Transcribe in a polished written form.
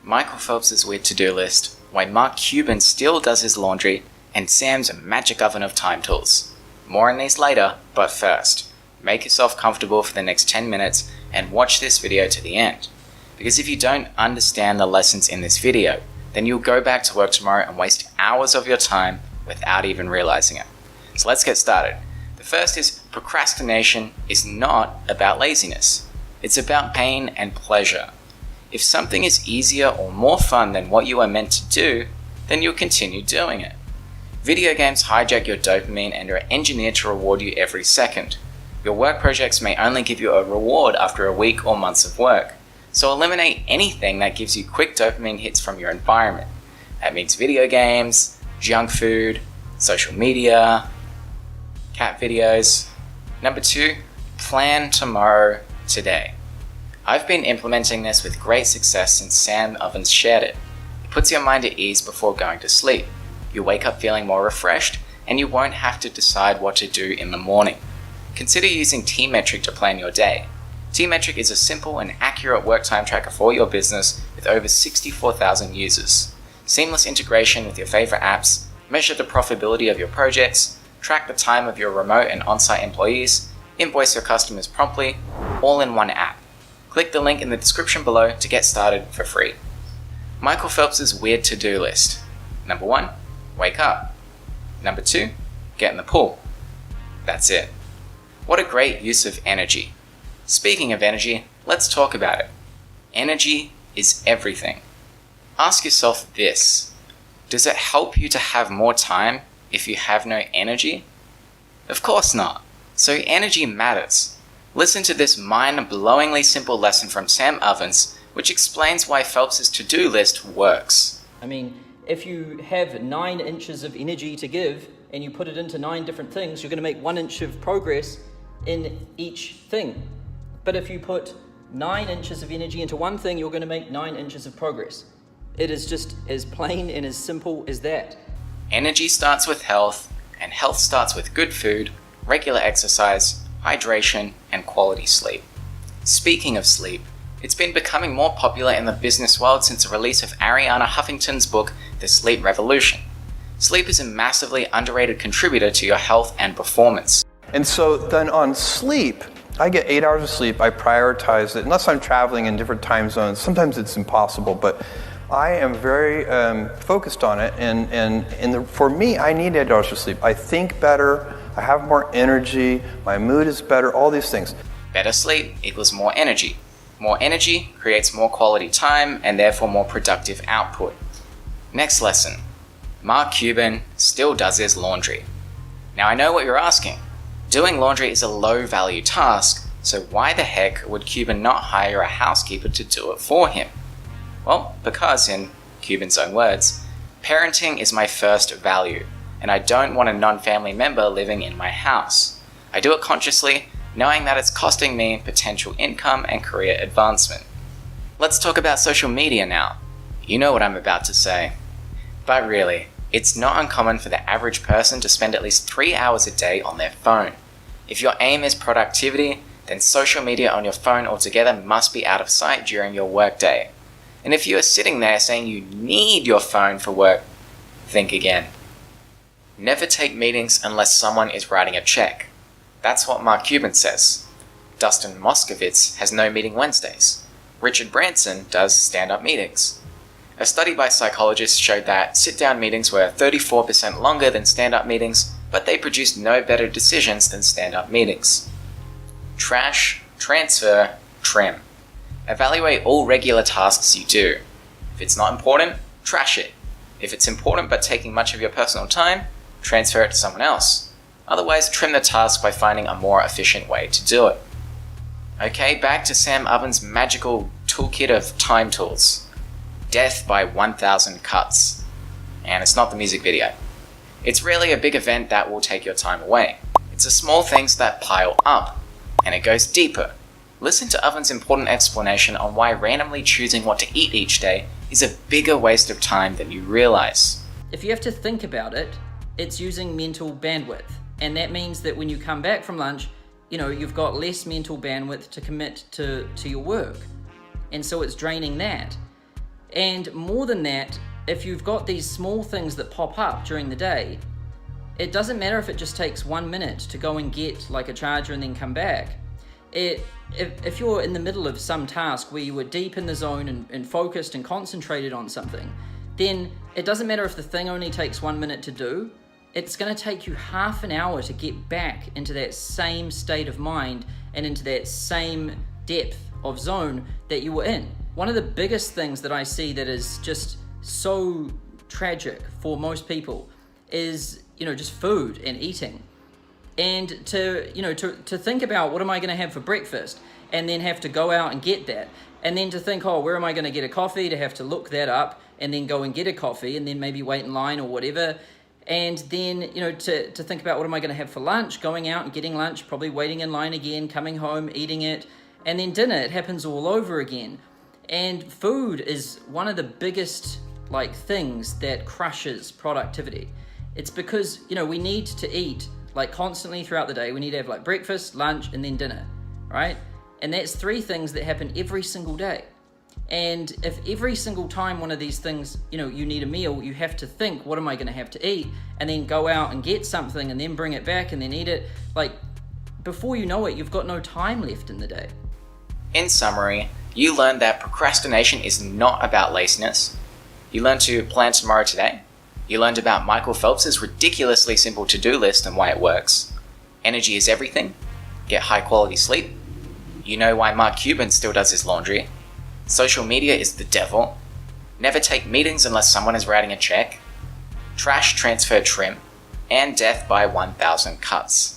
Michael Phelps' weird to-do list, why Mark Cuban still does his laundry, and Sam's magic oven of time tools. More on these later, but first, make yourself comfortable for the next 10 minutes and watch this video to the end. Because if you don't understand the lessons in this video, then you'll go back to work tomorrow and waste hours of your time without even realizing it. So let's get started. The first is procrastination is not about laziness. It's about pain and pleasure. If something is easier or more fun than what you are meant to do, then you'll continue doing it. Video games hijack your dopamine and are engineered to reward you every second. Your work projects may only give you a reward after a week or months of work, so eliminate anything that gives you quick dopamine hits from your environment. That means video games, junk food, social media, cat videos. Number 2, plan tomorrow today. I've been implementing this with great success since Sam Ovens shared it. It puts your mind at ease before going to sleep. You wake up feeling more refreshed, and you won't have to decide what to do in the morning. Consider using T-Metric to plan your day. T-Metric is a simple and accurate work time tracker for your business with over 64,000 users. Seamless integration with your favorite apps, measure the profitability of your projects, track the time of your remote and on-site employees, invoice your customers promptly, all in one app. Click the link in the description below to get started for free. Michael Phelps' weird to-do list. Number 1, wake up. Number 2, get in the pool. That's it. What a great use of energy. Speaking of energy, let's talk about it. Energy is everything. Ask yourself this: does it help you to have more time if you have no energy? Of course not. So energy matters. Listen to this mind-blowingly simple lesson from Sam Ovens, which explains why Phelps' to-do list works. I mean, if you have 9 inches of energy to give and you put it into 9 different things, you're going to make 1 inch of progress in each thing. But if you put 9 inches of energy into one thing, you're going to make 9 inches of progress. It is just as plain and as simple as that. Energy starts with health, and health starts with good food, regular exercise, hydration, and quality sleep. Speaking of sleep, it's been becoming more popular in the business world since the release of Arianna Huffington's book, The Sleep Revolution. Sleep is a massively underrated contributor to your health and performance. And so then on sleep, I get 8 hours of sleep. I prioritize it, unless I'm traveling in different time zones. Sometimes it's impossible, but I am very focused on it. And for me, I need 8 hours of sleep. I think better. I have more energy. My mood is better. All these things. Better sleep equals more energy. More energy creates more quality time and therefore more productive output. Next lesson. Mark Cuban still does his laundry. Now I know what you're asking. Doing laundry is a low-value task, so why the heck would Cuban not hire a housekeeper to do it for him? Well, because, in Cuban's own words, parenting is my first value, and I don't want a non-family member living in my house. I do it consciously, knowing that it's costing me potential income and career advancement. Let's talk about social media now. You know what I'm about to say. But really, it's not uncommon for the average person to spend at least 3 hours a day on their phone. If your aim is productivity, then social media on your phone altogether must be out of sight during your workday. And if you are sitting there saying you need your phone for work, think again. Never take meetings unless someone is writing a check. That's what Mark Cuban says. Dustin Moskovitz has no meeting Wednesdays. Richard Branson does stand-up meetings. A study by psychologists showed that sit-down meetings were 34% longer than stand-up meetings, but they produced no better decisions than stand-up meetings. Trash, transfer, trim. Evaluate all regular tasks you do. If it's not important, trash it. If it's important but taking much of your personal time, transfer it to someone else. Otherwise, trim the task by finding a more efficient way to do it. Okay, back to Sam Ovens' magical toolkit of time tools. Death by 1,000 cuts. And it's not the music video. It's really a big event that will take your time away. It's the small things that pile up, and it goes deeper. Listen to Ovens' important explanation on why randomly choosing what to eat each day is a bigger waste of time than you realize. If you have to think about it, it's using mental bandwidth. And that means that when you come back from lunch, you've got less mental bandwidth to commit to your work. And so it's draining that. And more than that, if you've got these small things that pop up during the day, it doesn't matter if it just takes 1 minute to go and get like a charger and then come back. If you're in the middle of some task where you were deep in the zone and focused and concentrated on something, then it doesn't matter if the thing only takes 1 minute to do. It's going to take you half an hour to get back into that same state of mind and into that same depth of zone that you were in. One of the biggest things that I see that is just so tragic for most people is, just food and eating. And to think about, what am I going to have for breakfast, and then have to go out and get that, and then to think, where am I going to get a coffee, to have to look that up and then go and get a coffee and then maybe wait in line or whatever, and then to think about, what am I going to have for lunch, going out and getting lunch, probably waiting in line again, coming home, eating it, and then dinner. It happens all over again. And food is one of the biggest things that crushes productivity. It's because we need to eat constantly throughout the day. We need to have breakfast, lunch, and then dinner, right? And that's 3 things that happen every single day. And if every single time one of these things, you need a meal, you have to think, what am I going to have to eat? And then go out and get something and then bring it back and then eat it. Before you know it, you've got no time left in the day. In summary, you learned that procrastination is not about laziness. You learned to plan tomorrow today. You learned about Michael Phelps's ridiculously simple to-do list and why it works. Energy is everything. Get high quality sleep. You know why Mark Cuban still does his laundry. Social media is the devil. Never take meetings unless someone is writing a check. Trash transfer trim. And death by 1,000 cuts.